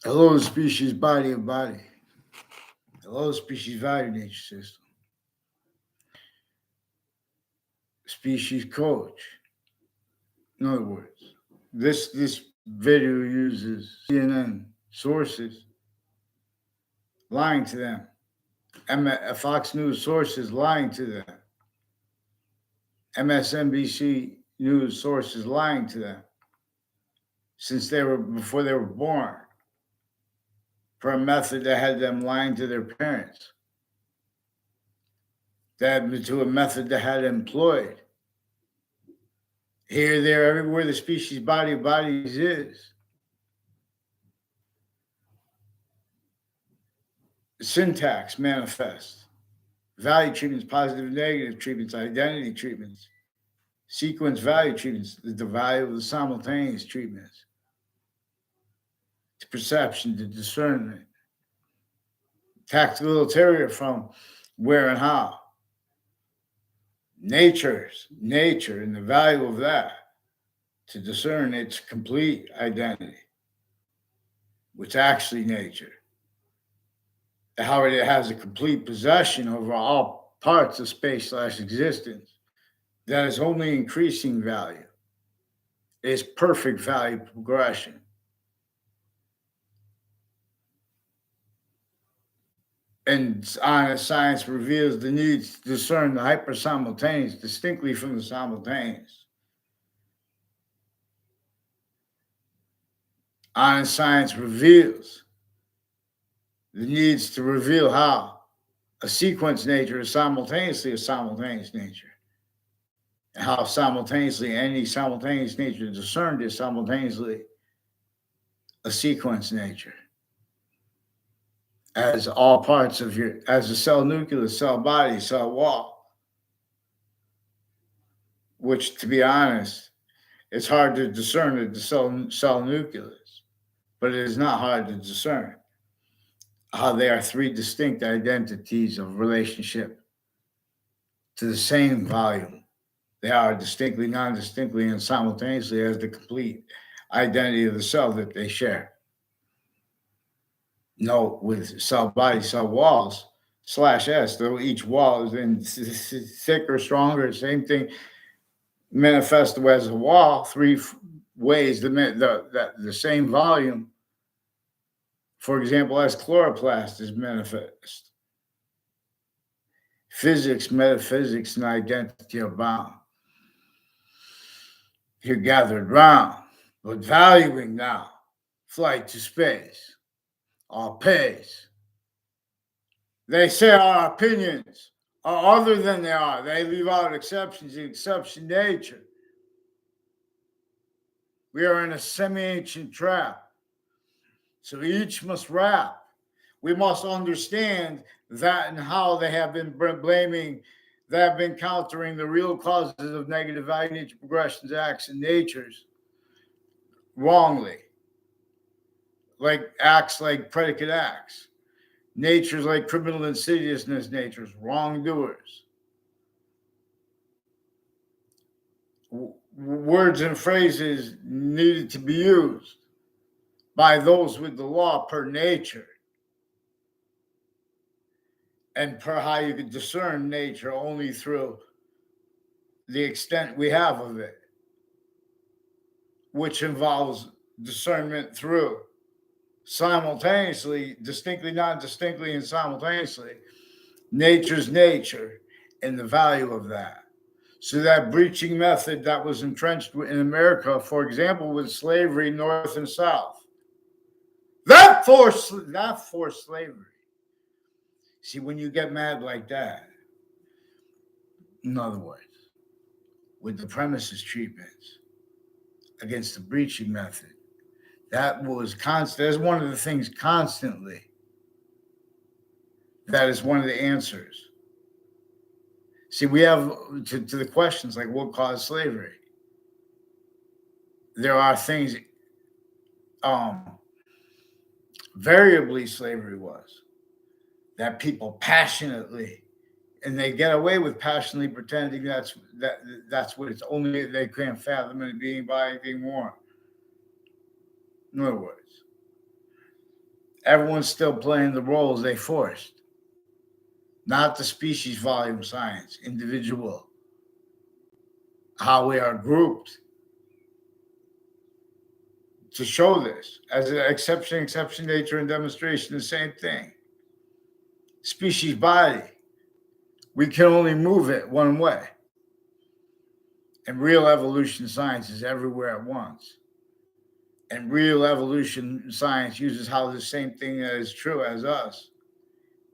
Hello, species body of body. Hello, species value nature system. Species coach. In other words, this video uses CNN sources lying to them. Fox News sources lying to them. MSNBC news sources lying to them since they were before they were born for a method that had them lying to their parents. That to a method that had employed here, there, everywhere the species body of bodies is. Syntax manifests. Value treatments, positive and negative treatments, identity treatments, sequence value treatments, the value of the simultaneous treatments, to perception, to discernment, tactical ulterior from where and how. Nature and the value of that to discern its complete identity, which actually nature, how it has a complete possession over all parts of space/existence that is only increasing value, is perfect value progression. And honest science reveals the need to discern the hyper-simultaneous distinctly from the simultaneous. Honest science reveals the needs to reveal how a sequence nature is simultaneously a simultaneous nature. And how simultaneously any simultaneous nature discerned is simultaneously a sequence nature. As all parts of your, as a cell nucleus, cell body, cell wall, which to be honest, it's hard to discern at the cell nucleus, but it is not hard to discern how they are three distinct identities of relationship to the same volume. They are distinctly, non distinctly, and simultaneously as the complete identity of the cell that they share. Note with cell body, cell walls, slash S, though each wall is in thicker, stronger, same thing manifesto as a wall, three ways the same volume. For example, as chloroplast is manifest. Physics, metaphysics, and identity are bound. You're gathered round, but valuing now flight to space, all pays. They say our opinions are other than they are. They leave out exceptions, the exception nature. We are in a semi-ancient trap. So each must rap. We must understand that and how they have been blaming, they have been countering the real causes of negative value nature progressions, acts, and natures wrongly. Like acts like predicate acts. Natures like criminal insidiousness natures, wrongdoers. Words and phrases needed to be used by those with the law per nature and per how you can discern nature only through the extent we have of it, which involves discernment through simultaneously, distinctly, non distinctly, and simultaneously, nature's nature and the value of that. So that breaching method that was entrenched in America, for example, with slavery north and south, that forced slavery. See, when you get mad like that, in other words, with the premises treatments against the breaching method, that was constant. That's one of the things constantly. That is one of the answers. See, we have to the questions like what caused slavery. There are things um, variably slavery was that people passionately, and they get away with passionately pretending that's what it's only they can't fathom it being by anything more. In other words, Everyone's still playing the roles they forced, not the species volume science, individual, how we are grouped to show this as an exception, nature, and demonstration, the same thing. Species body, we can only move it one way. And real evolution science is everywhere at once. And real evolution science uses how the same thing that is true as us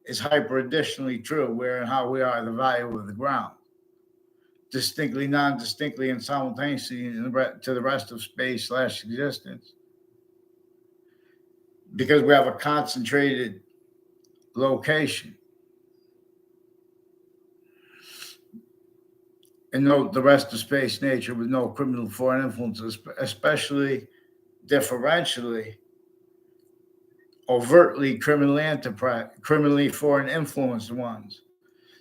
is hyper additionally true, where and how we are the value of the ground, distinctly, non-distinctly, and simultaneously to the rest of space / existence. Because we have a concentrated location. And no, the rest of space nature with no criminal foreign influences, especially differentially, overtly criminally foreign influenced ones.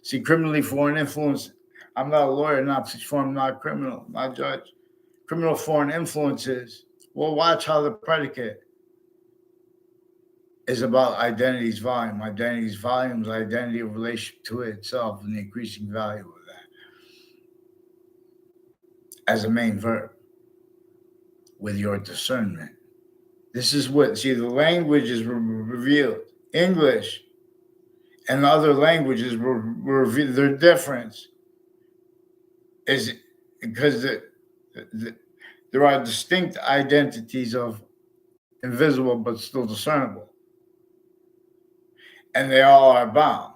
See, criminally foreign influence, I'm not a lawyer, not form, not criminal, not judge. Criminal foreign influences, well, watch how the predicate is about identity's volume. Identity's volume is identity in relation to itself and the increasing value of that as a main verb with your discernment. This is what, see, the language is revealed. English and other languages reveal their difference is because there are distinct identities of invisible but still discernible. And they all are bound.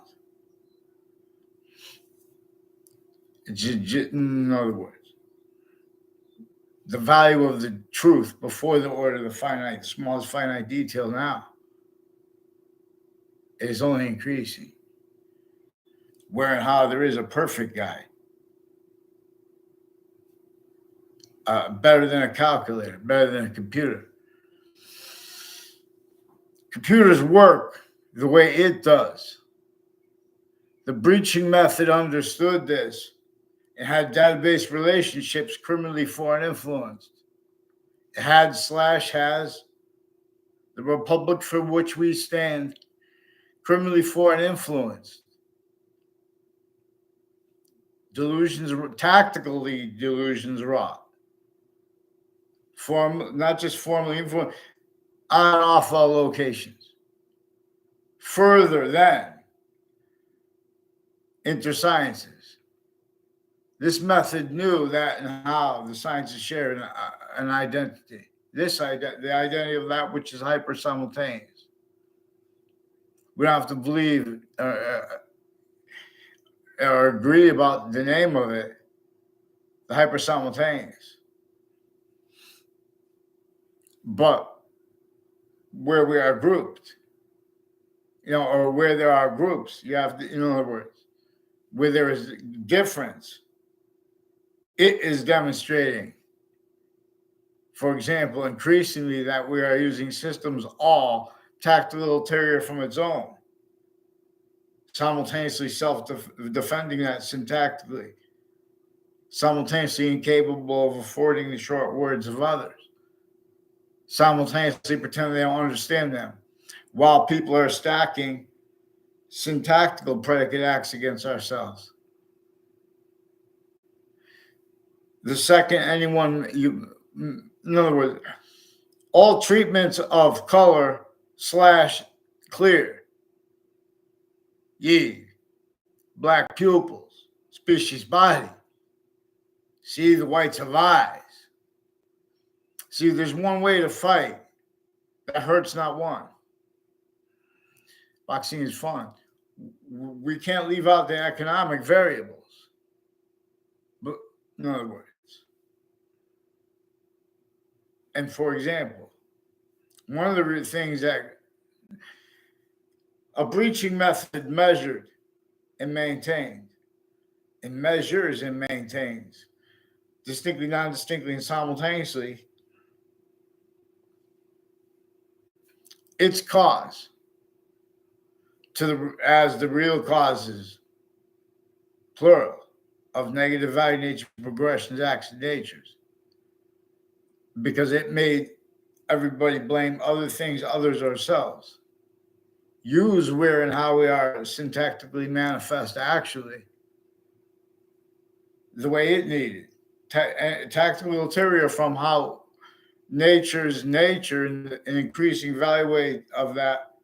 In other words, the value of the truth before the order of the finite, the smallest finite detail now, is only increasing. Where and how there is a perfect guide, better than a calculator, better than a computer. Computers work the way it does. The breaching method understood this and had database relationships criminally foreign influenced. It had / has the republic for which we stand criminally foreign influenced. Delusions, tactically delusions wrought. Not just formally influenced, on and off all locations. Further than intersciences. This method knew that and how the sciences share an identity. The identity of that which is hyper simultaneous. We don't have to believe or agree about the name of it, the hyper simultaneous. But where we are grouped, or where there are groups, you have to, in other words, where there is difference, it is demonstrating, for example, increasingly that we are using systems all tactile ulterior from its own, simultaneously self-defending that syntactically, simultaneously incapable of affording the short words of others, simultaneously pretending they don't understand them, while people are stacking syntactical predicate acts against ourselves. The second in other words, all treatments of color / clear, ye, black pupils, species body, see the whites of eyes. See, there's one way to fight that hurts not one. Boxing is fun. We can't leave out the economic variables. But in other words, and for example, one of the things that a breaching method measured and maintained, and measures and maintains, distinctly, non-distinctly, and simultaneously, its cause as the real causes, plural, of negative value nature progressions, acts, and natures. Because it made everybody blame other things, others, ourselves. use where and how we are syntactically manifest actually the way it needed. Tactical ulterior from how nature's nature and an increasing value of that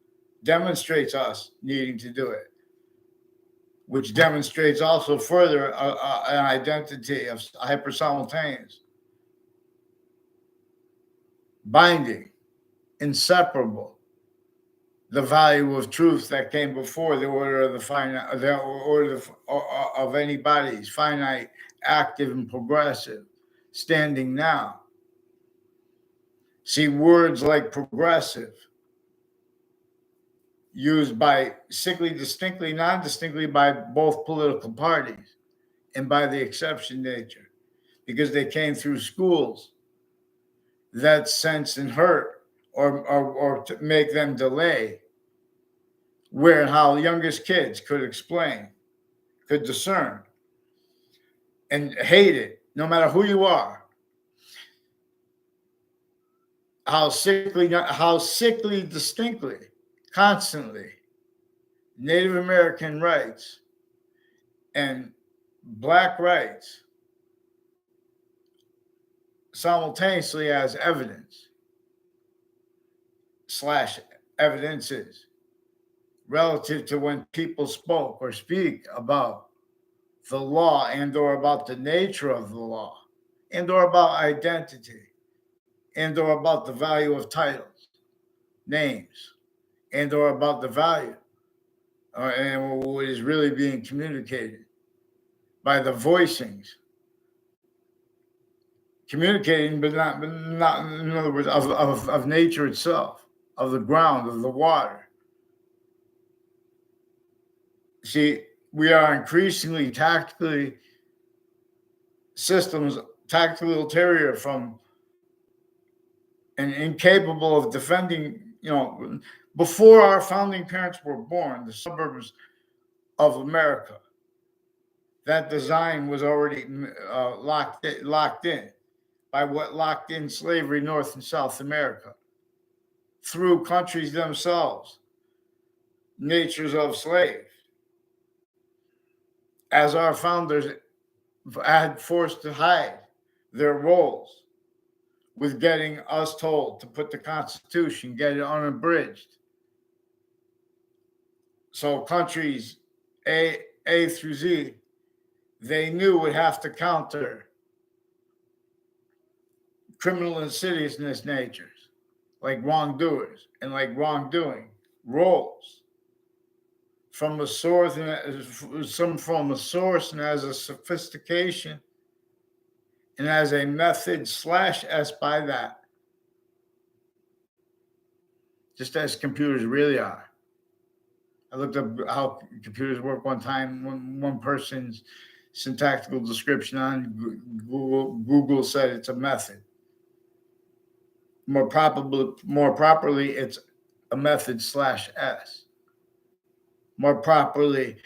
demonstrates us needing to do it, which demonstrates also further an identity of hypersimultaneous, binding, inseparable, the value of truth that came before the order of the finite, the order of any bodies, finite, active, and progressive, standing now. See, words like progressive, used by sickly, distinctly, non-distinctly by both political parties and by the exception nature, because they came through schools that sense and hurt or to make them delay where and how youngest kids could explain, could discern, and hate it, no matter who you are. How sickly, distinctly, constantly, Native American rights and Black rights simultaneously as evidence slash evidences relative to when people spoke or speak about the law and or about the nature of the law and or about identity and or about the value of titles, names, and or about the value and what is really being communicated by the voicings, communicating, but not in other words, of nature itself, of the ground, of the water. See, we are increasingly tactically ulterior from and incapable of defending, before our founding parents were born, the suburbs of America, that design was already locked in by what locked in slavery North and South America through countries themselves, natures of slaves, as our founders had forced to hide their roles with getting us told to put the Constitution, get it unabridged. So countries A through Z, they knew would have to counter criminal insidiousness natures, like wrongdoers and like wrongdoing roles from a source and as a sophistication and as a method slash S by that, just as computers really are. I looked up how computers work one time. One person's syntactical description on Google said it's a method. More properly, it's a method slash S. More properly,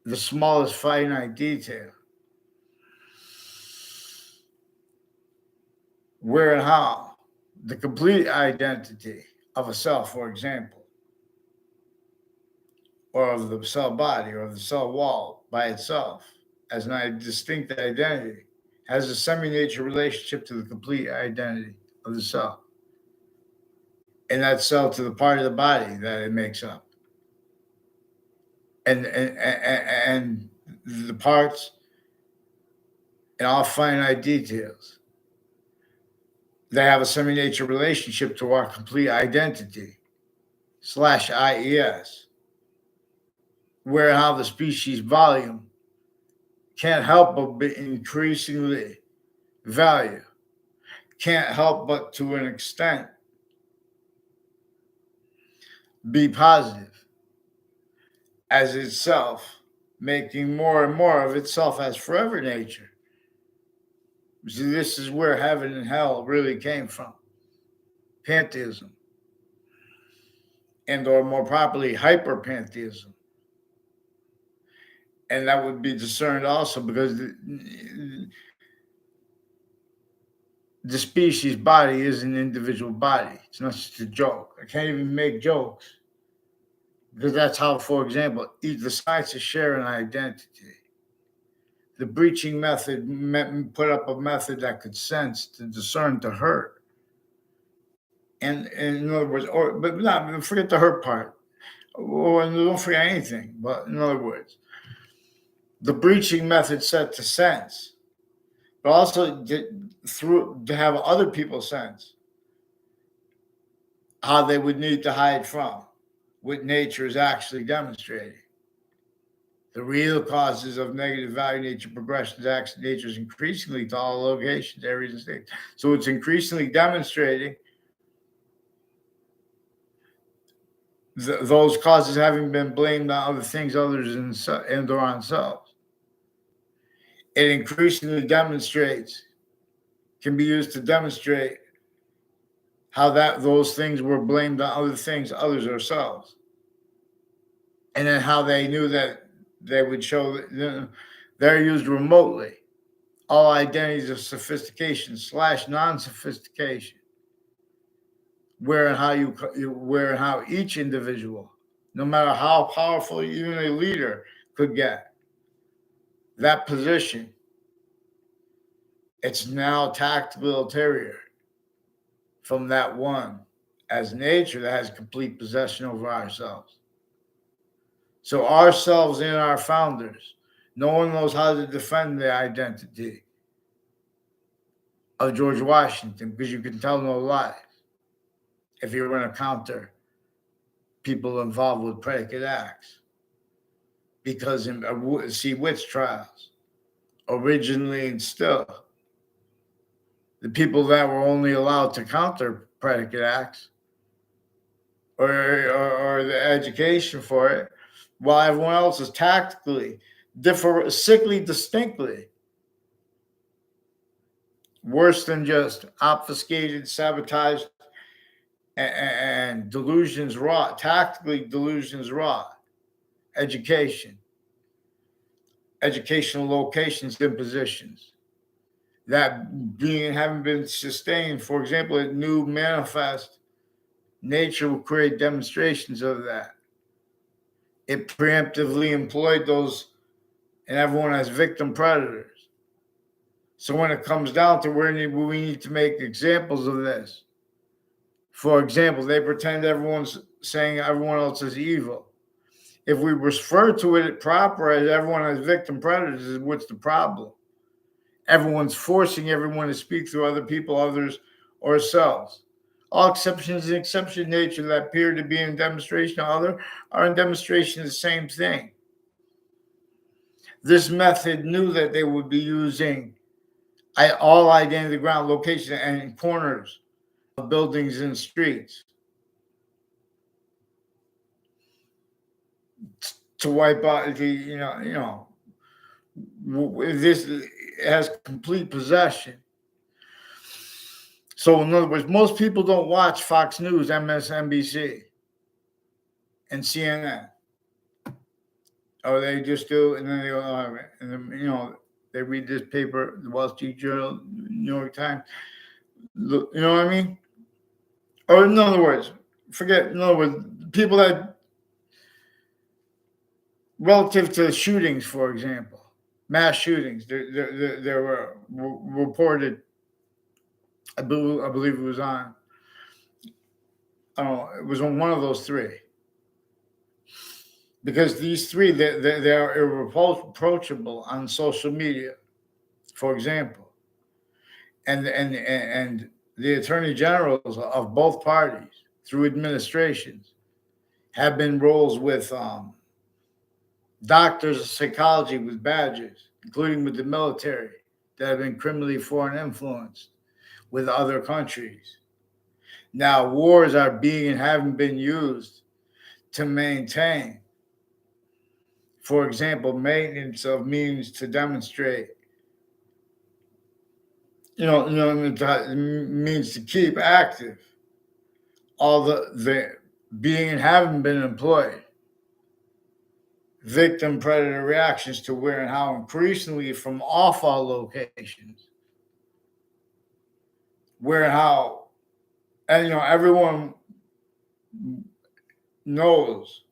the smallest finite detail. Where and how the complete identity of a cell, for example, or of the cell body or the cell wall by itself as a distinct identity has a semi-nature relationship to the complete identity of the cell and that cell to the part of the body that it makes up and the parts and all finite details. They have a semi-nature relationship to our complete identity slash IES, where how the species volume can't help but be increasingly value, can't help but to an extent be positive as itself, making more and more of itself as forever nature. See, this is where heaven and hell really came from. Pantheism, and or more properly, hyperpantheism. And that would be discerned also because the species body is an individual body. It's not just a joke. I can't even make jokes Because that's how, for example, the scientists share an identity. The breaching method put up a method that could sense, to discern, to hurt. And in other words, or but not forget the hurt part, or don't forget anything. But in other words, the breaching method set to sense, but also through to have other people sense how they would need to hide from what nature is actually demonstrating. The real causes of negative value nature progressions acts nature is increasingly to all locations, areas, and states. So it's increasingly demonstrating those causes having been blamed on other things, others, and or on selves. It increasingly demonstrates, can be used to demonstrate how that those things were blamed on other things, others, or selves, and then how they knew that they would show that they're used remotely. All identities of sophistication / non-sophistication, where and how where and how each individual, no matter how powerful even a leader could get, that position, it's now tactically ulterior from that one as nature that has complete possession over ourselves. So ourselves and our founders, no one knows how to defend the identity of George Washington, because you can tell no lies if you're going to counter people involved with predicate acts. Because in see witch trials, originally and still, the people that were only allowed to counter predicate acts or the education for it, while everyone else is tactically, sickly distinctly worse than just obfuscated, sabotaged, and delusions wrought, tactically delusions wrought, education, educational locations and positions that being haven't been sustained. For example, a new manifest nature will create demonstrations of that. It preemptively employed those and everyone as victim predators. So when it comes down to where we need to make examples of this, for example, they pretend everyone's saying everyone else is evil. If we refer to it proper as everyone as victim predators, what's the problem? Everyone's forcing everyone to speak through other people, others, or selves. All exceptions and exception nature that appear to be in demonstration of other are in demonstration of the same thing. This method knew that they would be using all identity ground locations and corners of buildings and streets to wipe out this has complete possession. So in other words, most people don't watch Fox News, MSNBC, and CNN. Or they just do, and then they go, oh, and then, they read this paper, the Wall Street Journal, New York Times. You know what I mean? Or in other words, people that, relative to shootings, for example, mass shootings, there were reported, I believe it was on, I don't know, it was on one of those three. Because these three, they are irreproachable on social media, for example. And the attorney generals of both parties through administrations have been roles with doctors of psychology with badges, including with the military, that have been criminally foreign influenced with other countries. Now, wars are being and haven't been used to maintain, for example, maintenance of means to demonstrate, means to keep active all the being and having been employed victim predator reactions to where and how increasingly from off all locations, where and how, and everyone knows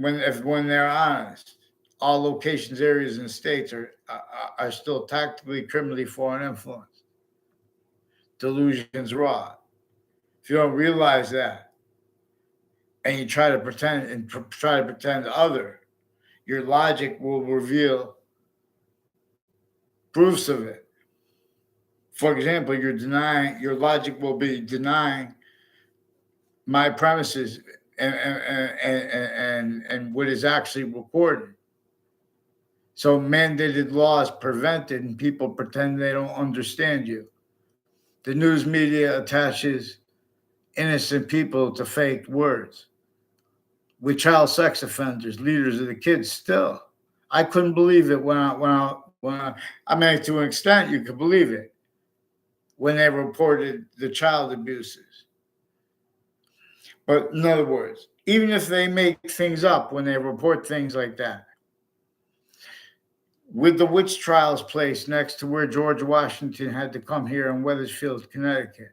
when they're honest. All locations, areas, and states are still tactically, criminally foreign influence. Delusions raw. If you don't realize that, and you try to pretend other, your logic will reveal proofs of it. For example, your logic will be denying my premises and what is actually recorded. So mandated laws prevented, and people pretend they don't understand you. The news media attaches innocent people to fake words. With child sex offenders, leaders of the kids, still, I couldn't believe it when I mean, to an extent, you could believe it when they reported the child abuses. But in other words, even if they make things up when they report things like that, with the witch trials place next to where George Washington had to come here in Wethersfield, Connecticut,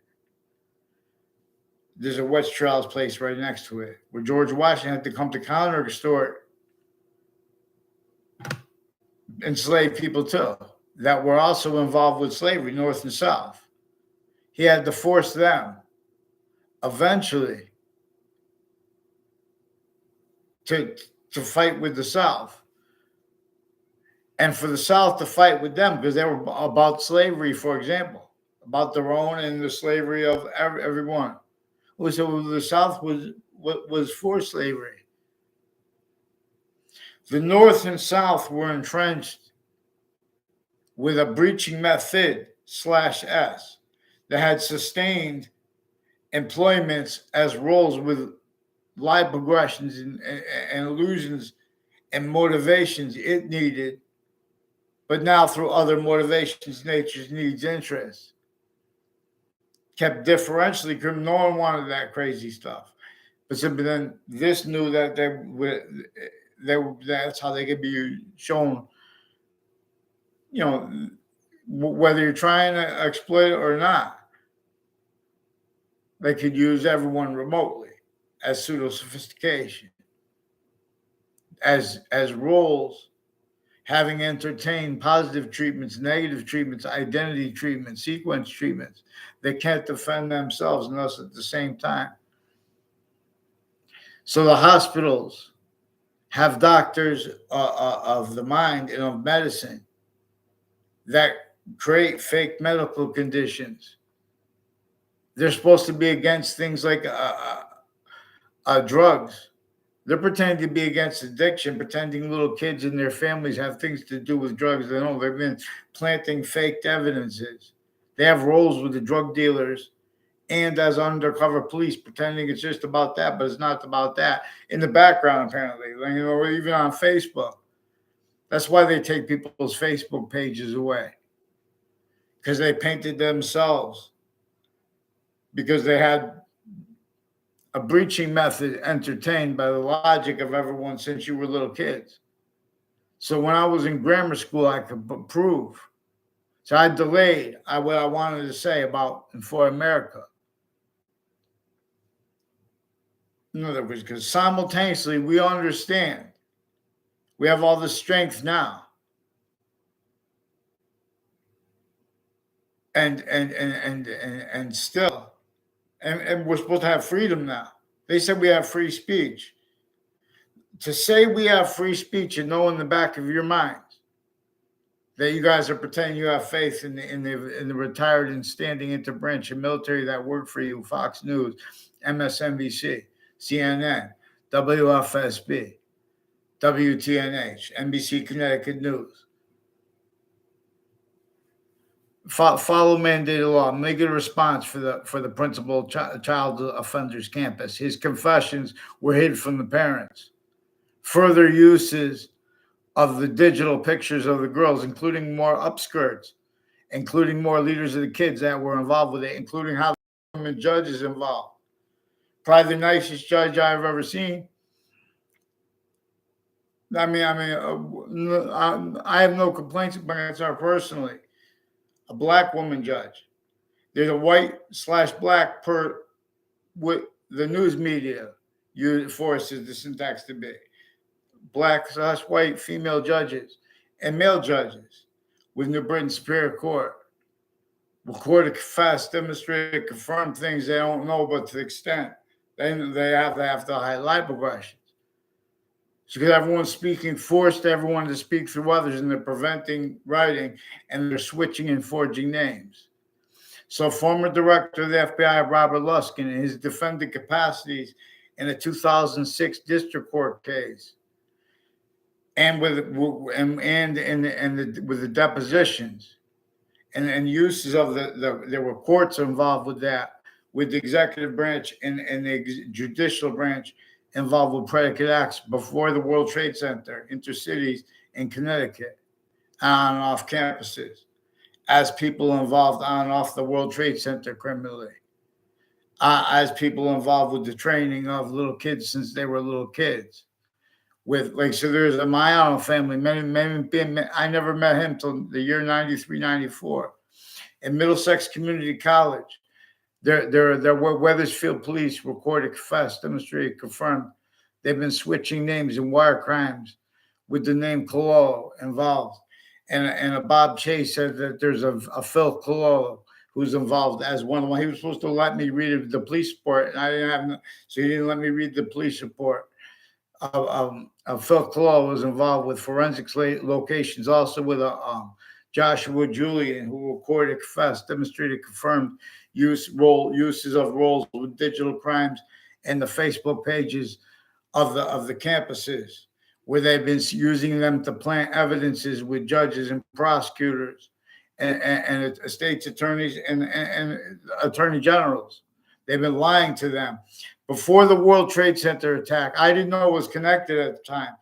there's a witch trials place right next to it where George Washington had to come to counter extort enslaved people too that were also involved with slavery, North and South. He had to force them eventually to fight with the South, and for the South to fight with them because they were about slavery, for example, about their own and the slavery of everyone. So the South was for slavery. The North and South were entrenched with a breaching method /S that had sustained employments as roles with live progressions and illusions and motivations it needed, but now through other motivations, nature's needs, interests. Kept differentially, no one wanted that crazy stuff. But then this knew that that's how they could be shown, whether you're trying to exploit it or not. They could use everyone remotely as pseudo sophistication, as roles, having entertained positive treatments, negative treatments, identity treatments, sequence treatments. They can't defend themselves and us at the same time. So the hospitals have doctors of the mind and of medicine that create fake medical conditions. They're supposed to be against things like drugs. They're pretending to be against addiction, pretending little kids and their families have things to do with drugs. They don't. They've been planting fake evidences. They have roles with the drug dealers and as undercover police, pretending it's just about that, but it's not about that. In the background, apparently, even on Facebook. That's why they take people's Facebook pages away, because they painted themselves, because they had a breaching method entertained by the logic of everyone since you were little kids. So when I was in grammar school, I could prove. So I delayed what I wanted to say about and for America. In other words, because simultaneously we understand we have all the strength now. And still, and we're supposed to have freedom now. They said we have free speech. To say we have free speech and know in the back of your minds that you guys are pretending you have faith in the retired and standing interbranch and military that work for you, Fox News, MSNBC, CNN, WFSB, WTNH, NBC Connecticut News. Follow mandated law. Make a response for the principal child offenders campus. His confessions were hid from the parents. Further uses of the digital pictures of the girls, including more upskirts, including more leaders of the kids that were involved with it, including how the government judge is involved. Probably the nicest judge I've ever seen. I have no complaints against her personally. A black woman judge. There's a white /black per what the news media forces the syntax to be. black/white female judges and male judges with New Britain Superior Court. Record, confess, demonstrate, confirm things they don't know, but to the extent they have to highlight progressions. So because everyone's speaking, forced everyone to speak through others, and they're preventing writing, and they're switching and forging names. So former director of the FBI, Robert Luskin, in his defendant capacities in a 2006 district court case, and with the depositions and uses of there were courts involved with that, with the executive branch and the judicial branch involved with predicate acts before the World Trade Center, intercities in Connecticut, on and off campuses, as people involved on and off the World Trade Center criminally, as people involved with the training of little kids since they were little kids. With so there's a Mayano family. I never met him till the year 93, 94. In Middlesex Community College, their Weathersfield police recorded, confessed, demonstrated, confirmed they've been switching names in wire crimes with the name Cololo involved. And a Bob Chase said that there's a Phil Cololo who's involved as one of them. He was supposed to let me read the police report, and I didn't have, so he didn't let me read the police report. Phil Cololo was involved with forensics locations, also with Joshua Julian, who recorded, confessed, demonstrated, confirmed uses of roles with digital crimes and the Facebook pages of the campuses, where they've been using them to plant evidences with judges and prosecutors and state's attorneys and attorney generals. They've been lying to them. Before the World Trade Center attack, I didn't know it was connected at the time.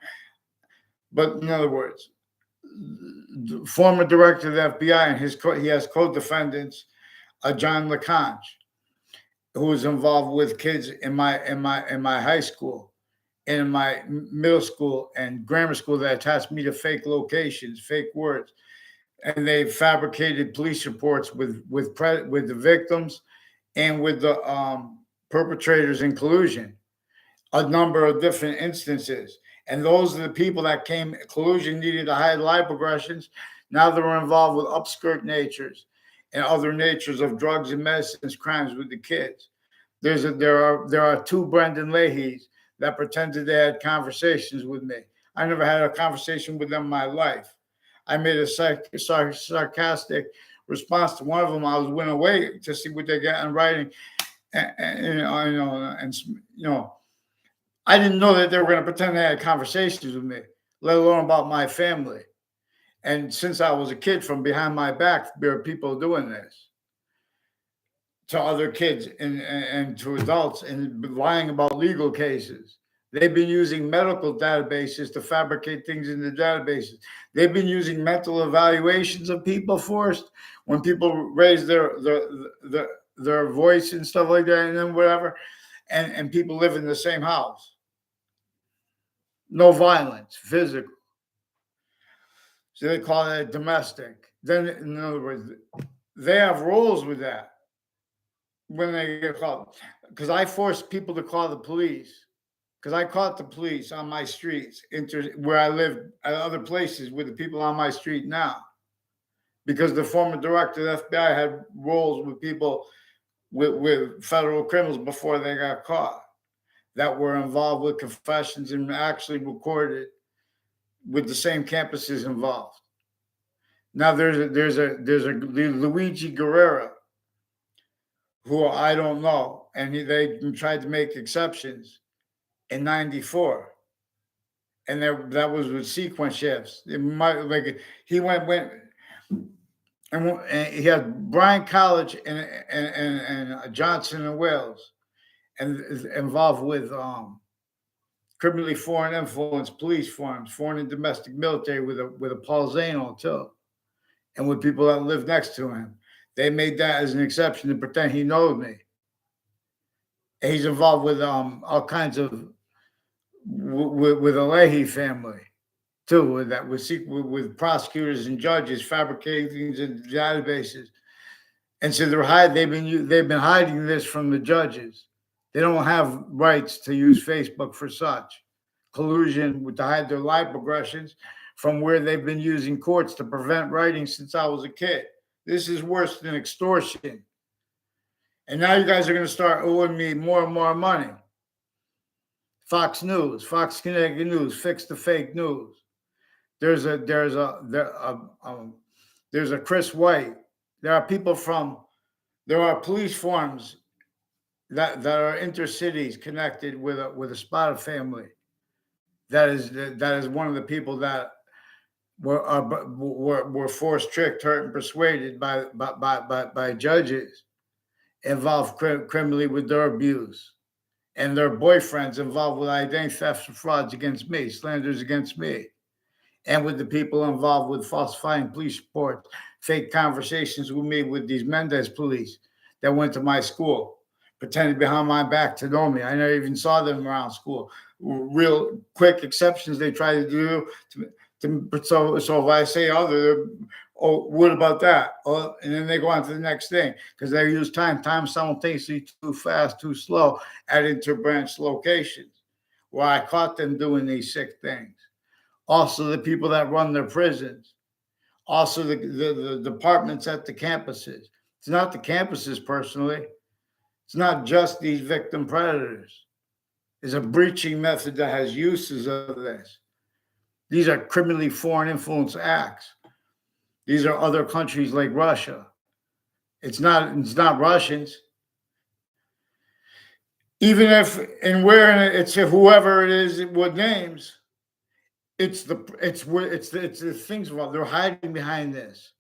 But in other words, the former director of the FBI and he has co-defendants, John LeConte, who was involved with kids in my high school, in my middle school and grammar school, that attached me to fake locations, fake words, and they fabricated police reports with the victims and with the perpetrators in collusion, a number of different instances. And those are the people that came, collusion needed to hide life progressions. Now they're involved with upskirt natures and other natures of drugs and medicines crimes with the kids. There are two Brendan Leahys that pretended they had conversations with me. I never had a conversation with them in my life. I made a sarcastic response to one of them. I went away to see what they got in writing. And I didn't know that they were going to pretend they had conversations with me, let alone about my family. And since I was a kid, from behind my back, there are people doing this to other kids and to adults and lying about legal cases. They've been using medical databases to fabricate things in the databases. They've been using mental evaluations of people forced when people raise their voice and stuff like that, and then whatever, and people live in the same house. No violence, physical. So they call it domestic. Then, in other words, they have rules with that when they get called. Because I forced people to call the police. Because I caught the police on my streets, where I live at other places with the people on my street now. Because the former director of the FBI had roles with people, with federal criminals before they got caught, that were involved with confessions and actually recorded with the same campuses involved. Now there's a Luigi Guerrero, who I don't know, and they tried to make exceptions in '94, and that was with sequence shifts. It might he went and he had Bryan College and Johnson and Wales, and involved with criminally foreign influence police forms, foreign and domestic military with a Paul Zano too, and with people that lived next to him. They made that as an exception to pretend he knows me. And he's involved with all kinds of with the Leahy family too, with prosecutors and judges fabricating things in databases. And so they've been hiding this from the judges. They don't have rights to use Facebook for such. collusion to hide their life progressions from where they've been using courts to prevent writing since I was a kid. This is worse than extortion. And now you guys are going to start owing me more and more money. Fox News, Fox Connecticut News, fix the fake news. There's a Chris White. There are police forms that are intercities connected with a spotted family. That is one of the people that were forced, tricked, hurt, and persuaded by judges involved criminally with their abuse, and their boyfriends involved with identity thefts and frauds against me, slanders against me, and with the people involved with falsifying police reports, fake conversations with me with these Mendez police that went to my school, pretended behind my back to know me. I never even saw them around school. Real quick exceptions they try to do. So if I say other, oh, what about that? Oh, and then they go on to the next thing because they use time simultaneously too fast, too slow at interbranch locations where I caught them doing these sick things. Also, the people that run their prisons. Also, the departments at the campuses. It's not the campuses personally. It's not just these victim predators. It's a breaching method that has uses of this. These are criminally foreign influence acts. These are other countries like Russia. It's not Russians. Even if and where it's whoever it is with names, it's the things they're hiding behind this.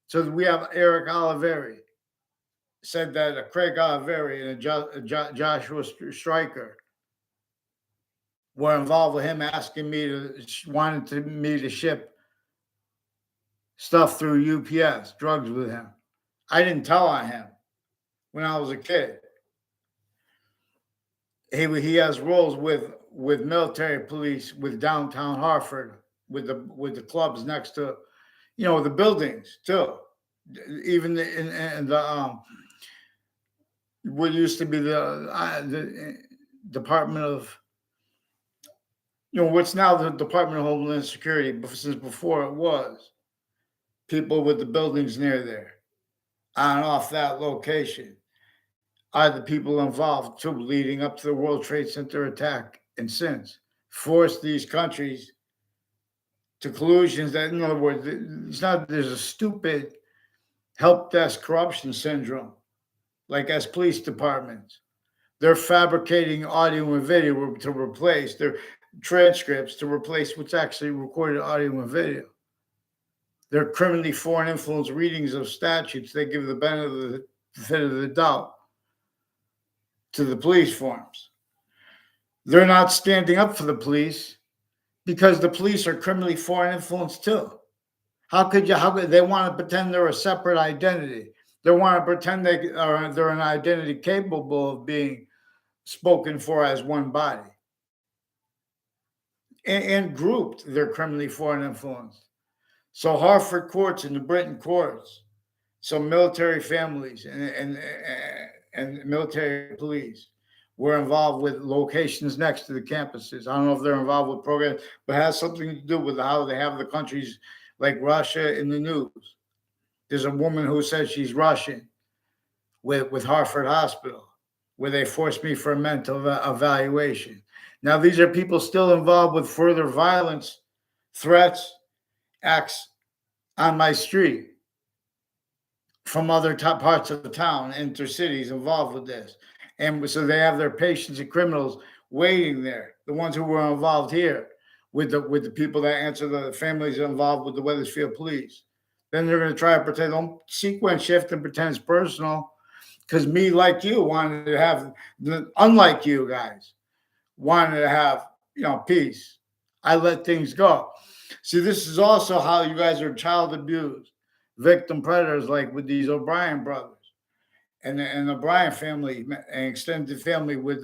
So we have Eric Oliveri said that Craig Oliveri and Joshua Stryker were involved with him asking me to ship stuff through UPS, drugs with him. I didn't tell on him when I was a kid. He has roles with military police, with downtown Hartford, with the clubs next to, the buildings too. Even in the what used to be the Department of, what's now the Department of Homeland Security, since before it was, people with the buildings near there, on and off that location, are the people involved too, leading up to the World Trade Center attack and since forced these countries to collusions that, in other words, there's a stupid help desk corruption syndrome, like as police departments. They're fabricating audio and video to replace their transcripts, to replace what's actually recorded audio and video. They're criminally foreign influence readings of statutes. They give the benefit of the doubt to the police forms. They're not standing up for the police because the police are criminally foreign influence too. How could they want to pretend they're a separate identity? They want to pretend they're an identity capable of being spoken for as one body. And grouped, they're criminally foreign influence. So Hartford courts and the Britain courts, so military families and military police were involved with locations next to the campuses. I don't know if they're involved with programs, but it has something to do with how they have the countries like Russia in the news. There's a woman who says she's Russian with Hartford Hospital, where they forced me for a mental evaluation. Now, these are people still involved with further violence, threats, acts on my street from other top parts of the town, intercities involved with this. And so they have their patients and criminals waiting there, the ones who were involved here with the people that answer, the families involved with the Wethersfield police. Then they're going to try to pretend, don't sequence shift and pretend it's personal, because me, like you, wanted to have, unlike you guys, wanted to have, peace. I let things go. See, this is also how you guys are child abused, victim predators, like with these O'Brien brothers and the O'Brien family and extended family with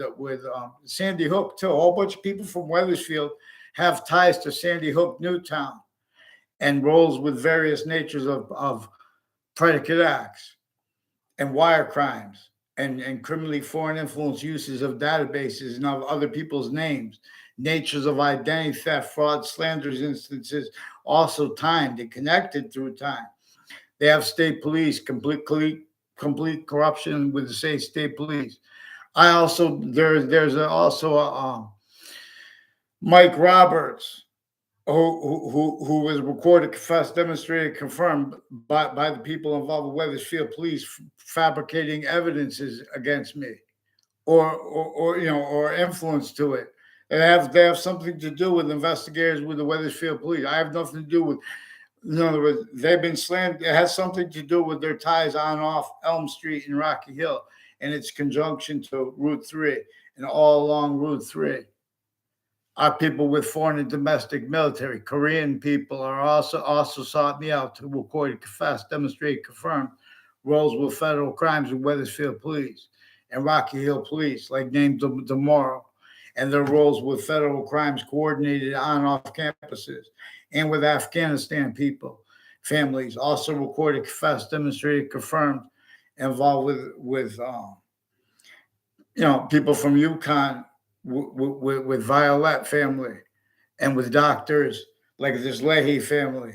Sandy Hook too. A whole bunch of people from Wethersfield have ties to Sandy Hook, Newtown, and roles with various natures of predicate acts and wire crimes and criminally foreign influence uses of databases and of other people's names, natures of identity theft, fraud, slanders instances, also timed and connected through time. They have state police, complete corruption with the state police. I also there's also a Mike Roberts who was recorded, confessed, demonstrated, confirmed by the people involved with Weathersfield Police fabricating evidences against me, or or influence to it. They have something to do with investigators with the Weathersfield Police. I have nothing to do with. In other words, they've been slammed. It has something to do with their ties on and off Elm Street in Rocky Hill and its conjunction to Route 3 and all along Route 3 are people with foreign and domestic military. Korean people are also sought me out to record, confess, demonstrate, confirm roles with federal crimes with Weathersfield Police and Rocky Hill Police, like named tomorrow, and their roles with federal crimes coordinated on and off campuses, and with Afghanistan people, families, also recorded, confessed, demonstrated, confirmed, involved with people from Yukon with Violet family and with doctors like this Leahy family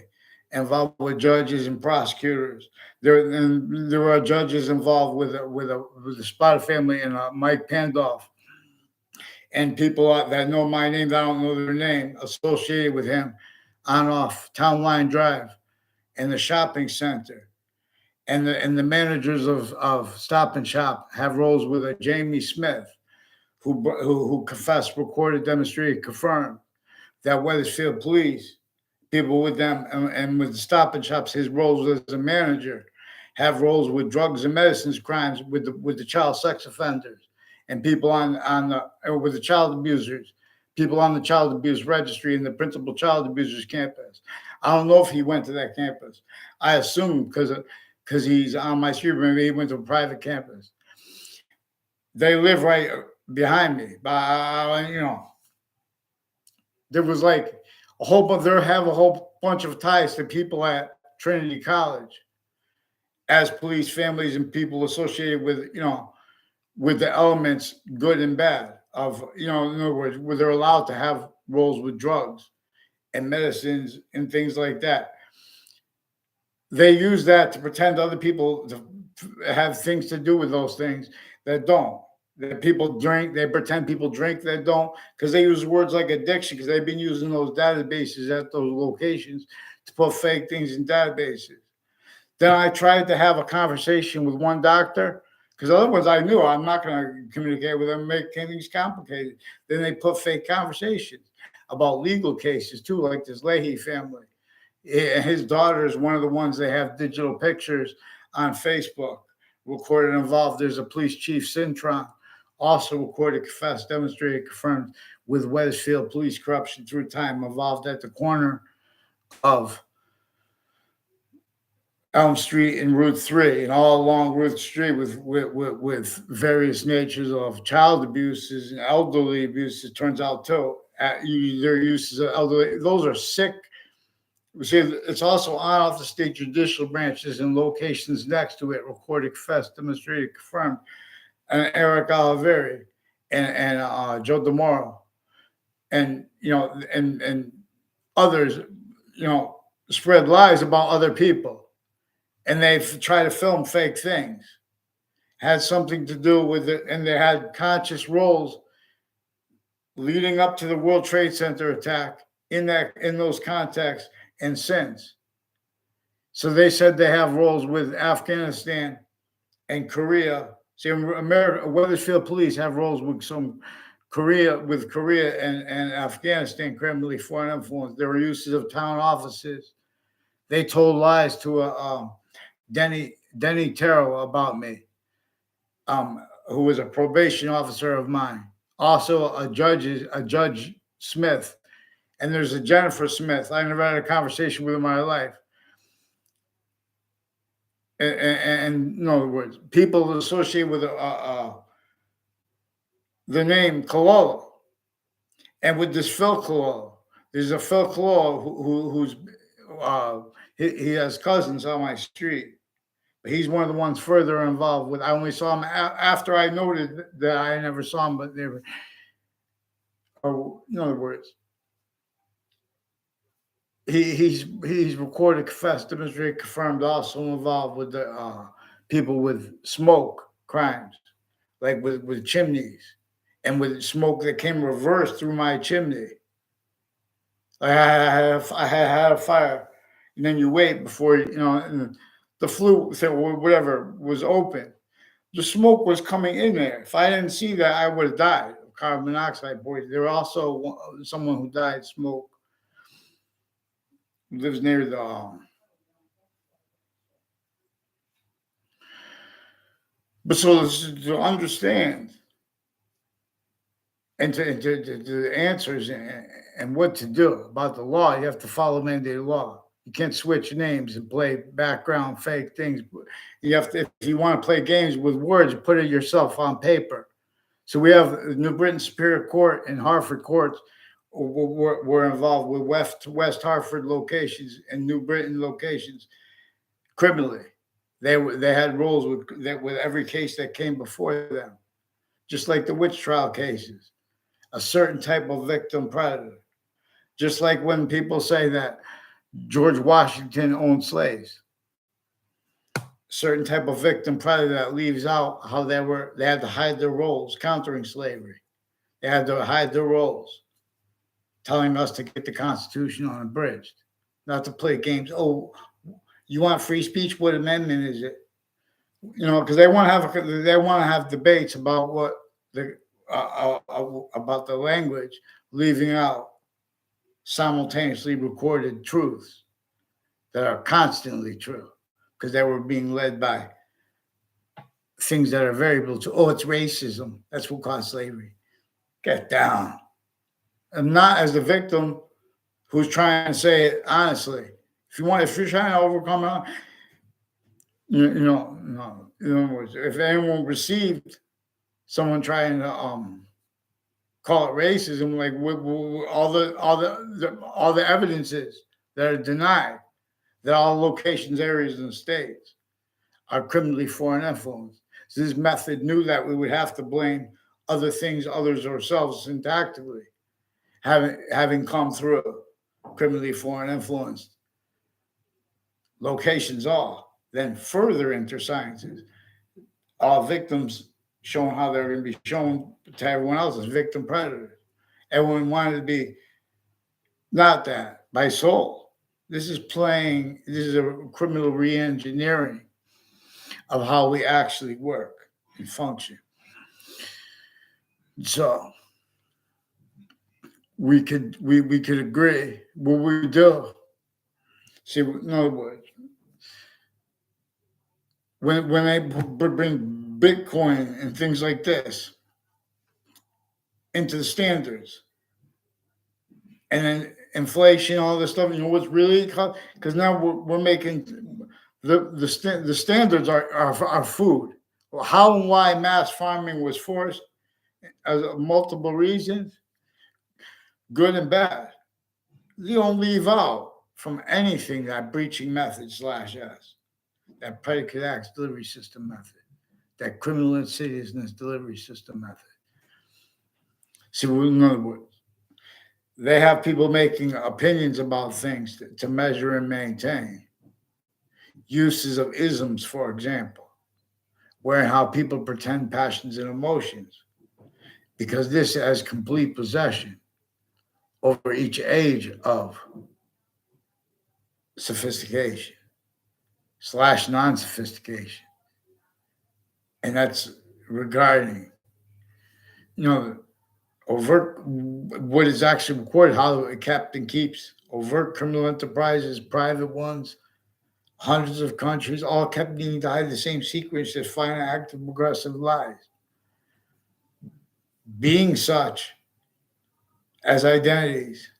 involved with judges and prosecutors. There are judges involved with the Spot family and Mike Pandolf and people that know my name that I don't know their name associated with him on off Town Line Drive and the shopping center. And the managers of Stop and Shop have roles with a Jamie Smith, who confessed, recorded, demonstrated, confirmed that Weathersfield Police, people with them and with the Stop and Shops, his roles as a manager, have roles with drugs and medicines crimes with the child sex offenders and people on the with the child abusers, people on the child abuse registry and the principal child abusers campus. I don't know if he went to that campus. I assume because he's on my street, maybe he went to a private campus. They live right behind me, but there was like they have a whole bunch of ties to people at Trinity College as police families and people associated with the elements good and bad of in other words, where they're allowed to have roles with drugs and medicines and things like that. They use that to pretend other people to have things to do with those things that don't. That people drink, they pretend people drink that don't, because they use words like addiction, because they've been using those databases at those locations to put fake things in databases. Then I tried to have a conversation with one doctor, because other ones I knew I'm not going to communicate with them, make things complicated. Then they put fake conversations about legal cases too, like this Leahy family. His daughter is one of the ones they have digital pictures on Facebook, recorded involved. There's a police chief, Cintron, also recorded, confessed, demonstrated, confirmed with Weathersfield police corruption through time, involved at the corner of Elm Street and Route 3 and all along Route Street with various natures of child abuses and elderly abuse, it turns out too. Their uses of elderly, those are sick. See, it's also on off the state judicial branches and locations next to it, recorded, confessed, demonstrated, confirmed, and Eric Oliveri and Joe DeMoro and and others, spread lies about other people, and they try to film fake things. Had something to do with it, and they had conscious roles leading up to the World Trade Center attack in those contexts and since. So they said they have roles with Afghanistan and Korea. See, America, Weathersfield Police have roles with Korea and Afghanistan, criminally foreign influence. There were uses of town offices. They told lies to Denny Terrell about me, who was a probation officer of mine. Also, a Judge Smith, and there's a Jennifer Smith. I never had a conversation with in my life. And in other words, people associated with the name Cololo, and with this Phil Cololo. There's a Phil Cololo who's he has cousins on my street, He's one of the ones further involved with. I only saw him after I noted that I never saw him, but they were, or in other words, he's recorded, confessed, demonstrated, confirmed, also involved with the people with smoke crimes, like with chimneys, and with smoke that came reversed through my chimney. I had a fire, and then you wait before and the flue or whatever was open. The smoke was coming in there. If I didn't see that, I would have died of carbon monoxide poisoning. There were also someone who died of smoke, who lives near the but so to understand and to answers and what to do about the law, you have to follow mandated law. You can't switch names and play background fake things. You have to, if you want to play games with words, put it yourself on paper. So we have New Britain Superior Court and Hartford courts were involved with West Hartford locations and New Britain locations criminally. They had rules with every case that came before them, just like the witch trial cases. A certain type of victim predator, just like when people say that George Washington owned slaves. Certain type of victim predator that leaves out how they had to hide their roles countering slavery. They had to hide their roles, telling us to get the Constitution unabridged, not to play games. Oh, you want free speech? What amendment is it? Because they want to have debates about what the about the language, leaving out simultaneously recorded truths that are constantly true, because they were being led by things that are variable to, oh, it's racism. That's what caused slavery. Get down. I'm not as the victim who's trying to say it honestly. If you're trying to overcome it, no. In other words, if anyone received someone trying to call it racism, like all the evidences that are denied that all locations, areas, and states are criminally foreign influence. So this method knew that we would have to blame other things, others, ourselves syntactically, having come through criminally foreign influenced locations all, then further into sciences. All victims showing how they're going to be shown to everyone else as victim predators. Everyone wanted to be not that by soul. This is a criminal re-engineering of how we actually work and function. So we could agree what we do. See, in other words, when they bring Bitcoin and things like this into the standards, and then inflation, all this stuff, what's really, because now we're making the standards are food. Well, how and why mass farming was forced, as multiple reasons, good and bad. You don't leave out from anything that breaching method /S, that predicate acts delivery system method, that criminal insidiousness delivery system method. See, in other words, they have people making opinions about things to measure and maintain. Uses of isms, for example, where how people pretend passions and emotions, because this has complete possession over each age of sophistication / non-sophistication. And that's regarding, overt, what is actually recorded, how it kept and keeps overt criminal enterprises, private ones, hundreds of countries, all kept needing to hide the same secrets as final active progressive lies. Being such as identities,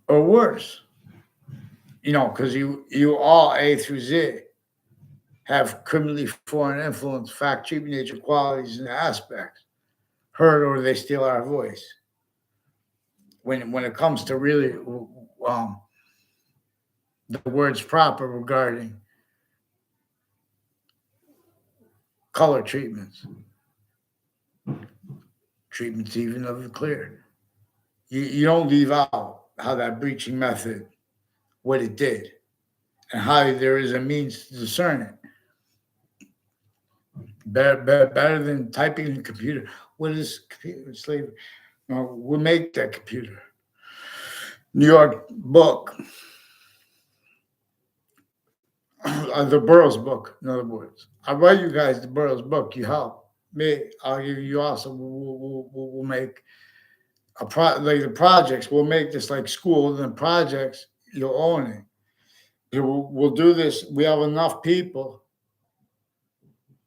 or worse, because you all A through Z have criminally foreign influence, fact, cheap nature, qualities, and aspects, heard or they steal our voice. When it comes to really the words proper regarding color treatments, treatments even of the clear. You don't leave out how that breaching method, what it did, and how there is a means to discern it. Better than typing in a computer. What is computer slavery? No, we'll make that computer. New York book, the Burroughs book, in other words. I'll write you guys the Burroughs book. You help me. I'll give you also. We'll make like the projects. We'll make this like schools and projects. You'll own it. We'll do this. We have enough people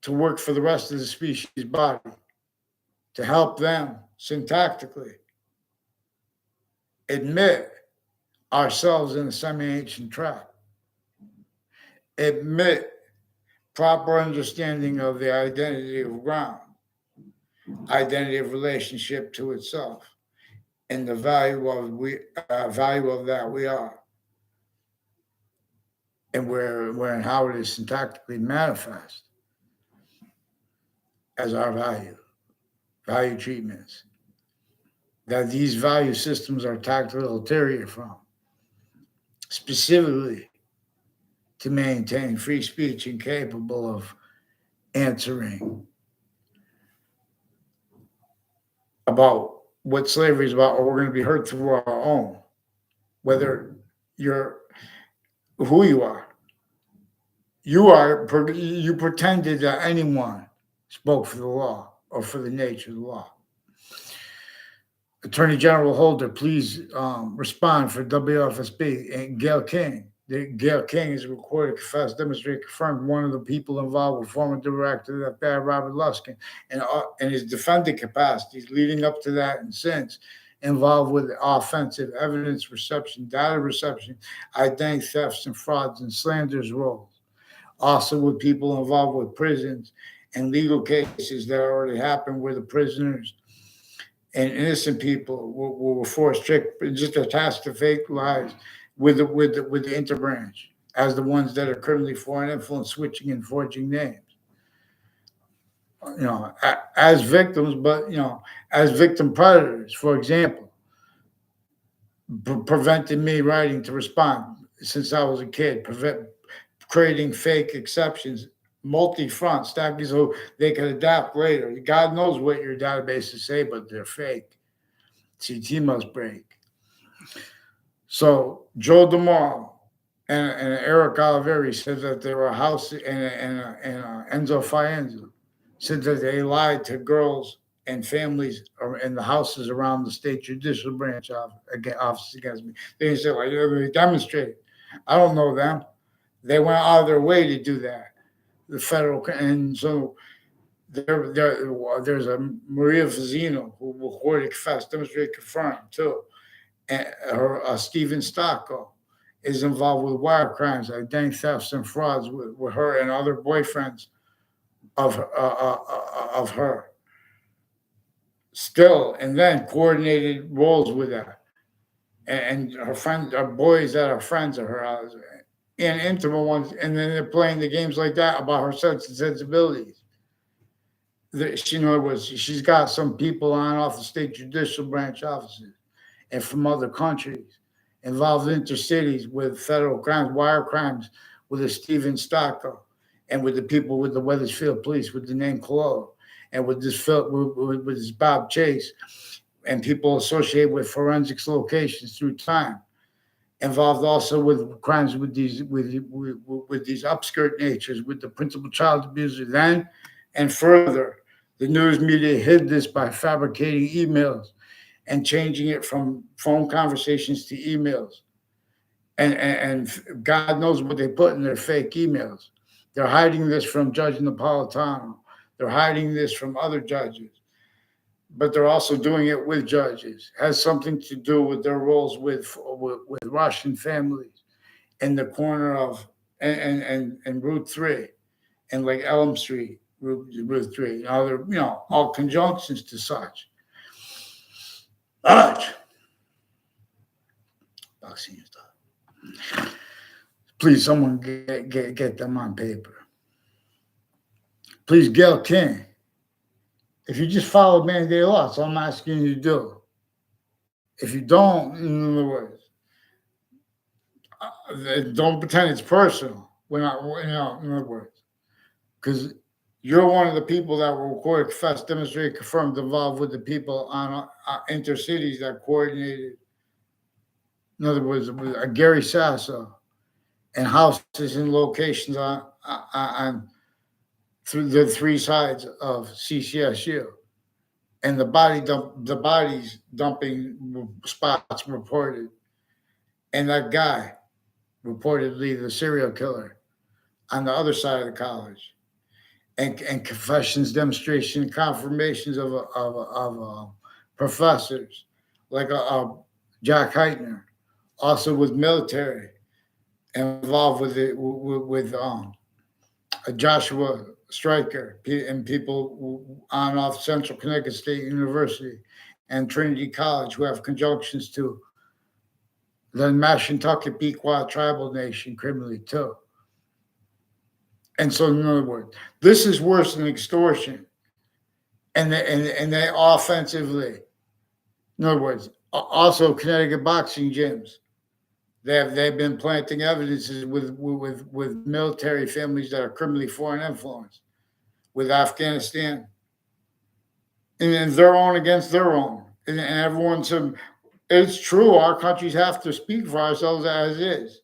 to work for the rest of the species body to help them syntactically admit ourselves in a semi-ancient trap, admit proper understanding of the identity of ground, identity of relationship to itself, and the value of that we are, and where and how it is syntactically manifest as our value treatments. That these value systems are totalitarian from, specifically to maintain free speech and capable of answering about what slavery is about, or we're going to be hurt through our own, whether you're who you are. You pretended that anyone spoke for the law or for the nature of the law. Attorney General Holder, please respond for WFSB and Gail King. Gail King is recorded, confessed, demonstrated, confirmed one of the people involved with former director of the FBI, Robert Luskin, and his defendant capacities leading up to that and since, involved with offensive evidence reception, data reception, identity thefts and frauds and slanders roles. Also with people involved with prisons and legal cases that already happened where the prisoners and innocent people were forced just attached to fake lives with the interbranch as the ones that are criminally foreign influence, switching and forging names. As victims, but as victim predators, for example, prevented me writing to respond since I was a kid, creating fake exceptions, multi-front stacking so they can adapt later. God knows what your databases say, but they're fake. CT must break. So Joe DeMauro and Eric Oliveri said that there were houses, and Enzo Fienza said that they lied to girls and families in the houses around the state judicial branch office against me. They said, like, they demonstrated. I don't know them. They went out of their way to do that. The federal, and so there's a Maria Fazzino who recorded, confessed, demonstrated, confirmed too. And Stephen Stocko is involved with wire crimes, identity thefts and frauds with her and other boyfriends of her. Still, and then coordinated roles with that, and her friends, our boys that are friends of her, and intimate ones, and then they're playing the games like that about her sense and sensibilities. She's got some people on off the state judicial branch offices and from other countries involved intercities with federal crimes, wire crimes, with the Stephen Stocko, and with the people with the Wethersfield Police, with the name Colo, and with this Bob Chase, and people associated with forensics locations through time. Involved also with crimes with these upskirt natures, with the principal child abuser then and further. The news media hid this by fabricating emails and changing it from phone conversations to emails. And God knows what they put in their fake emails. They're hiding this from Judge Napolitano. They're hiding this from other judges. But they're also doing it with judges. It has something to do with their roles with Russian families in the corner of and Route 3 and like Elm Street, Route 3, and other, all conjunctions to such. Vaccine stuff. Please, someone get them on paper. Please, Gail King, if you just follow mandated law, that's all I'm asking you to do. If you don't, in other words, don't pretend it's personal. We're not, in other words, because you're one of the people that were recorded, confessed, demonstrated, confirmed, involved with the people on intercities that coordinated. In other words, Gary Sasso and houses and locations on through the three sides of CCSU, and the bodies dumping spots reported, and that guy reportedly the serial killer on the other side of the college, and confessions, demonstration, confirmations of professors like Jack Heitner, also with military, involved with it with Joshua Stryker and people on off Central Connecticut State University and Trinity College who have conjunctions to the Mashantucket Pequot tribal nation criminally too. And so, in other words, this is worse than extortion. And they offensively, in other words, also Connecticut boxing gyms. They've been planting evidences with military families that are criminally foreign influence, with Afghanistan, and their own against their own, and everyone's. It's true. Our countries have to speak for ourselves as is,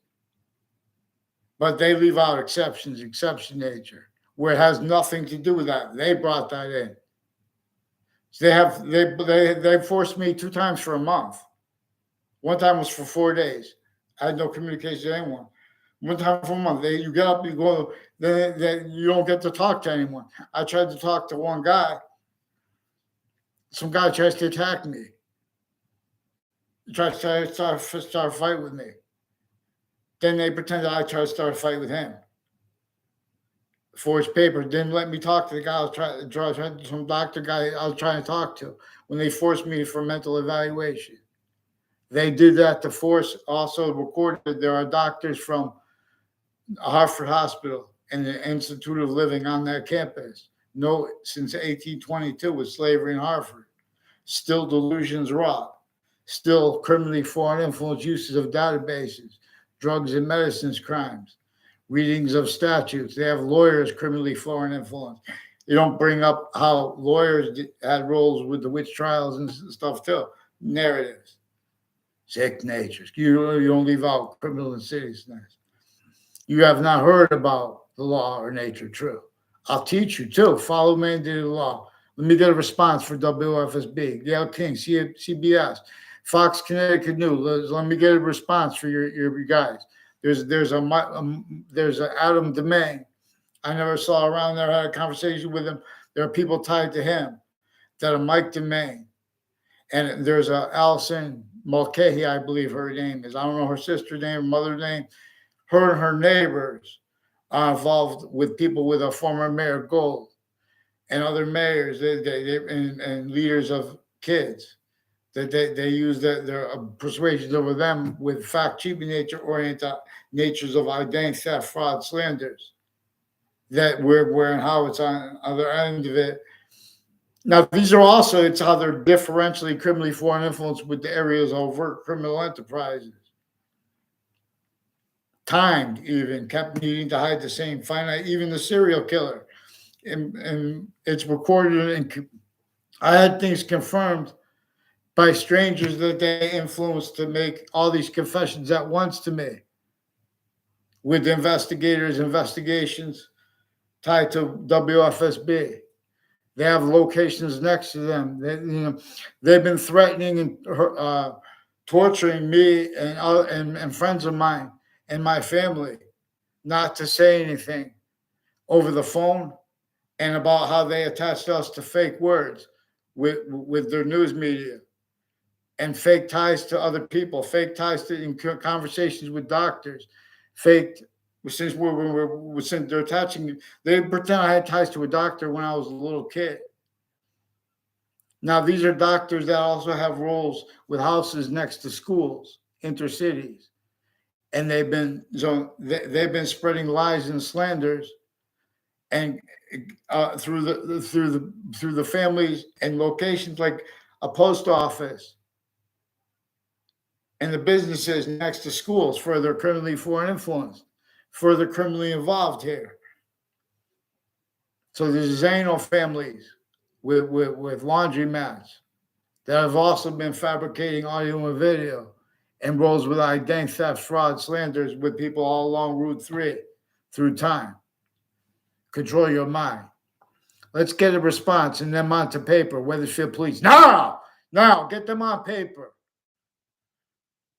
but they leave out exceptions, exception nature, where it has nothing to do with that. They brought that in. So they forced me 2 times for a month. One time was for 4 days. I had no communication with anyone. One time for a month. You get up, you go, then you don't get to talk to anyone. I tried to talk to one guy. Some guy tries to attack me. He tries to start a fight with me. Then they pretend that I tried to start a fight with him. Forged paper, didn't let me talk to the guy I was trying to, some doctor guy I was trying to talk to when they forced me for mental evaluation. They did that to force, also recorded there are doctors from Hartford Hospital and the Institute of Living on that campus. No, since 1822 with slavery in Hartford. Still delusions wrought. Still criminally foreign influence uses of databases, drugs and medicines crimes, readings of statutes. They have lawyers criminally foreign influence. You don't bring up how lawyers had roles with the witch trials and stuff too. Narratives. Sick natures. You don't leave out criminal insidiousness. You have not heard about the law or nature true. I'll teach you too. Follow mandated law. Let me get a response for WFSB, Gail King, CBS, Fox Connecticut News. Let me get a response for your guys. There's an Adam Domain. I never saw around there. I had a conversation with him. There are people tied to him that are Mike Domain. And there's a Allison Mulcahy, I believe her name is. I don't know her sister's name, her mother's name. Her and her neighbors are involved with people with a former Mayor Gold and other mayors and leaders of kids. That they use their persuasions over them with fact cheaping nature oriented natures of identity theft, fraud, slanders. That where and how it's on the other end of it. Now, these are also, it's how they're differentially criminally foreign influence with the areas of overt criminal enterprises. Timed, even, kept needing to hide the same finite, even the serial killer. And it's recorded, and I had things confirmed by strangers that they influenced to make all these confessions at once to me. With investigations tied to WFSB. They have locations next to them. They've been threatening and torturing me and friends of mine and my family not to say anything over the phone and about how they attached us to fake words with their news media and fake ties to other people, fake ties to in conversations with doctors, fake. Since since they're attaching, they pretend I had ties to a doctor when I was a little kid. Now these are doctors that also have roles with houses next to schools, intercities, and they've been spreading lies and slanders, and through the families and locations like a post office and the businesses next to schools, further criminally foreign influenced, further criminally involved here. So there's Zano families with laundromats that have also been fabricating audio and video and roles with identity theft, fraud, slanders with people all along Route 3 through time. Control your mind. Let's get a response and them onto paper. Weathersfield Police. No, get them on paper.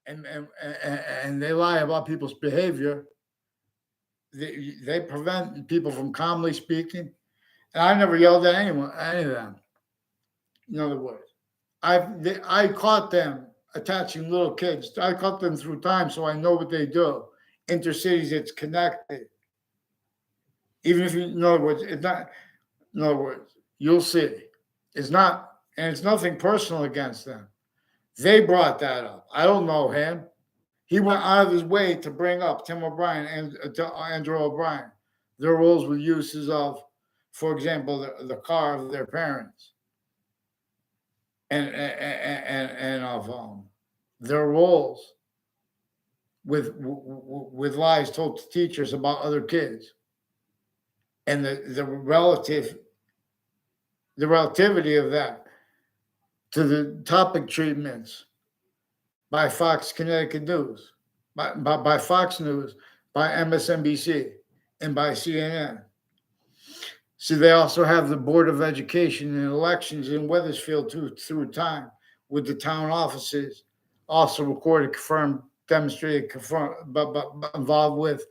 And they lie about people's behavior. They prevent people from calmly speaking. And I never yelled at anyone, any of them. In other words, I caught them attaching little kids. I caught them through time, so I know what they do. Intercities, it's connected. Even if you, in other words, it's not. In other words, you'll see. It's not, and it's nothing personal against them. They brought that up. I don't know him. He went out of his way to bring up Tim O'Brien and Andrew O'Brien, their roles with uses of, for example, the car of their parents, and of their roles with lies told to teachers about other kids, and the relativity of that to the topic treatments by Fox Connecticut News, by Fox News, by MSNBC, and by CNN. See, they also have the Board of Education and Elections in Weathersfield through time, with the town offices also recorded, confirmed, demonstrated, confirmed, but involved with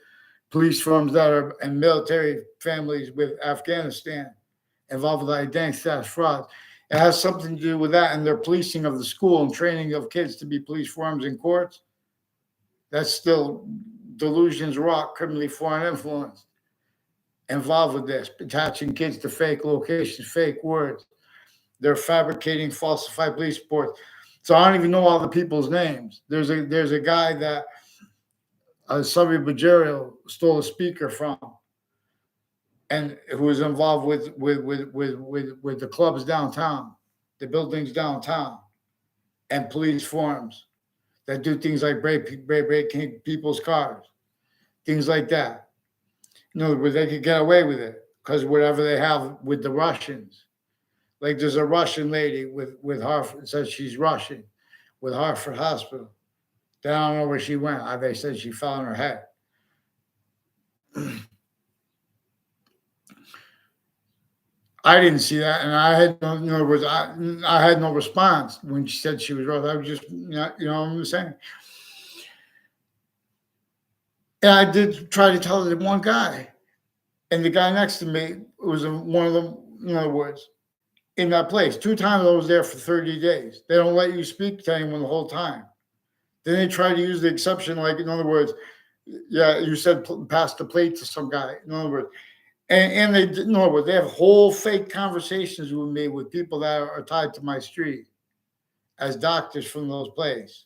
police firms that are and military families with Afghanistan, involved with identity theft, fraud. It has something to do with that and their policing of the school and training of kids to be police forms in courts. That's still delusions, rock, criminally foreign influence involved with this, attaching kids to fake locations, fake words. They're fabricating falsified police reports. So I don't even know all the people's names. There's a guy that Subby Bajerio stole a speaker from, and who was involved with the clubs downtown, the buildings downtown, and police forms that do things like breaking people's cars, things like that. In other words, they could get away with it because whatever they have with the Russians, like there's a Russian lady with Hartford, says she's Russian, with Hartford Hospital. They don't know where she went. They said she fell on her head. I didn't see that, and I had no. In other words, I had no response when she said she was Russian. I was just, you know what I'm saying. And I did try to tell the one guy, and the guy next to me was one of them. In other words, in that place, 2 times I was there for 30 days. They don't let you speak to anyone the whole time. Then they try to use the exception, like in other words, yeah, you said pass the plate to some guy. In other words. And they know they have whole fake conversations with me with people that are tied to my street as doctors from those places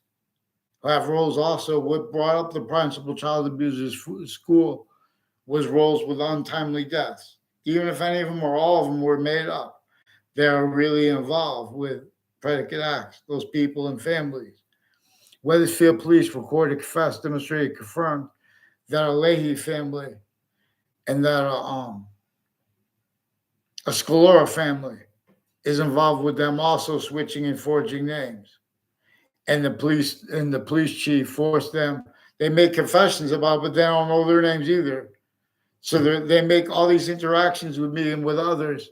who have roles also. What brought up the principal child abusers school was roles with untimely deaths. Even if any of them or all of them were made up, they're really involved with predicate acts, those people and families. Weathersfield Police recorded, confessed, demonstrated, confirmed that a Leahy family and that a Scalora family is involved with them also switching and forging names. And the police chief forced them. They make confessions about it, but they don't know their names either. So they make all these interactions with me and with others,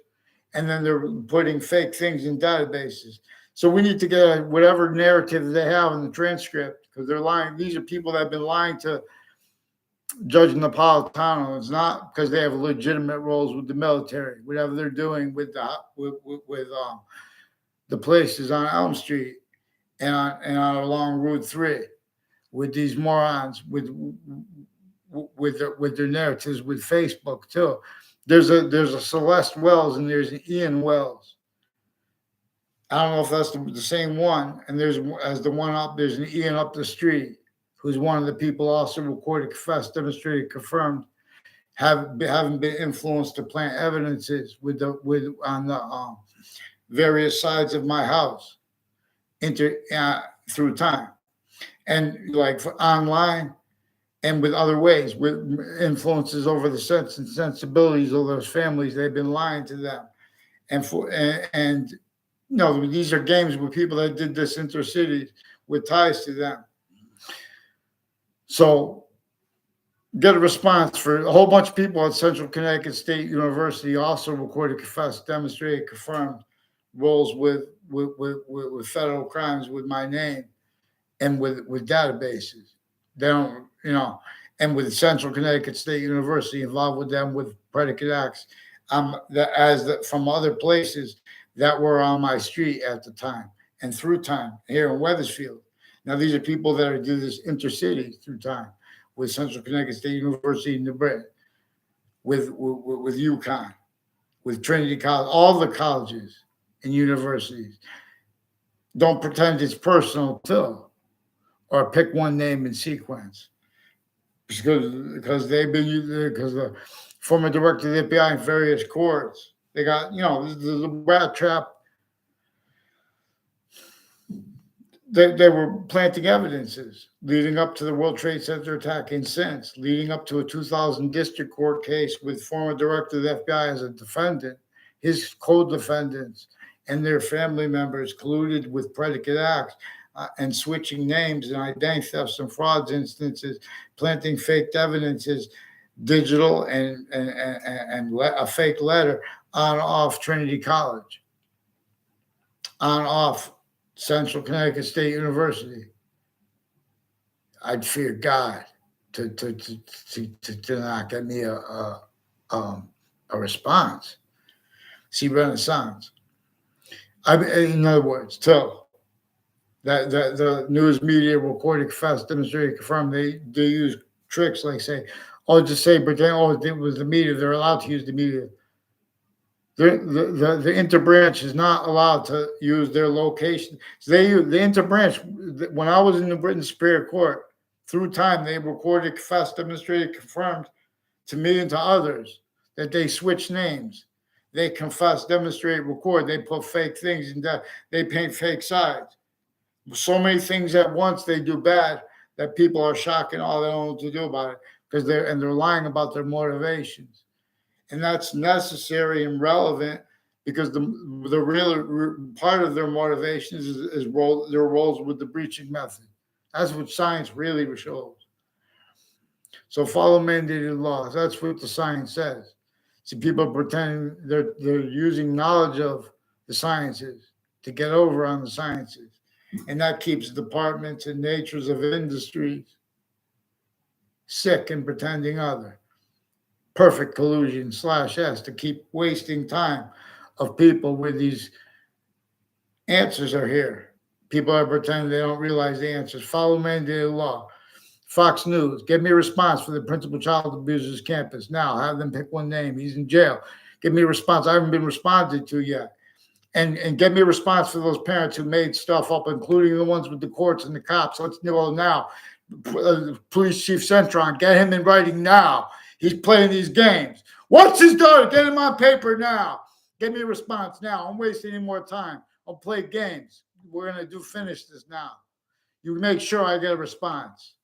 and then they're putting fake things in databases. So we need to get whatever narrative they have in the transcript, because they're lying. These are people that have been lying to Judge Napolitano. It's not because they have legitimate roles with the military, whatever they're doing with the places on Elm Street and on along Route 3 with these morons with their narratives with Facebook too. There's a Celeste Wells and there's an Ian Wells. I don't know if that's the same one. And there's the one up. There's an Ian up the street, who's one of the people also recorded, confessed, demonstrated, confirmed, having been influenced to plant evidences on the various sides of my house through time, and like for online and with other ways, with influences over the sense and sensibilities of those families. They've been lying to them, and no, these are games with people that did this intercities with ties to them. So get a response for a whole bunch of people at Central Connecticut State University also recorded, confessed, demonstrated, confirmed roles with federal crimes with my name and with databases. They don't, and with Central Connecticut State University involved with them with predicate acts, from other places that were on my street at the time and through time here in Wethersfield. Now these are people that are do this intercity through time with Central Connecticut State University in New Britain, with UConn, with Trinity College, all the colleges and universities. Don't pretend it's personal too, or pick one name in sequence, because the former director of the FBI in various courts, they got the rat trap. They were planting evidences leading up to the World Trade Center attack and since, leading up to a 2000 district court case with former director of the FBI as a defendant, his co-defendants and their family members colluded with predicate acts and switching names and identity thefts and frauds instances, planting fake evidences, digital and a fake letter on off Trinity College, on off Central Connecticut State University. I'd fear God to not get me a response. See Renaissance. In other words, till that the news media recorded, confessed, demonstrated, confirmed, they use tricks like say, just say pretend, it was the media. They're allowed to use the media. The interbranch is not allowed to use their location. So they use the interbranch. When I was in the Britain Superior Court, through time, they recorded, confessed, demonstrated, confirmed to me and to others that they switch names. They confess, demonstrate, record. They put fake things in that. They paint fake sides. So many things at once they do bad that people are shocked and all they don't know what to do about it because they're lying about their motivations. And that's necessary and relevant because the real part of their motivations is their roles with the breaching method. That's what science really shows. So follow mandated laws. That's what the science says. See, people pretending they're using knowledge of the sciences to get over on the sciences. And that keeps departments and natures of industries sick and pretending other. Perfect collusion /S to keep wasting time of people with these answers are here. People are pretending they don't realize the answers. Follow mandated law. Fox News, give me a response for the principal child abuser's campus. Now, have them pick one name. He's in jail. Give me a response. I haven't been responded to yet. And get me a response for those parents who made stuff up, including the ones with the courts and the cops. Let's know now. Police Chief Centron, get him in writing now. He's playing these games. What's his daughter? Get him on paper now. Give me a response now. I'm wasting any more time. I'll play games. We're going to finish this now. You make sure I get a response.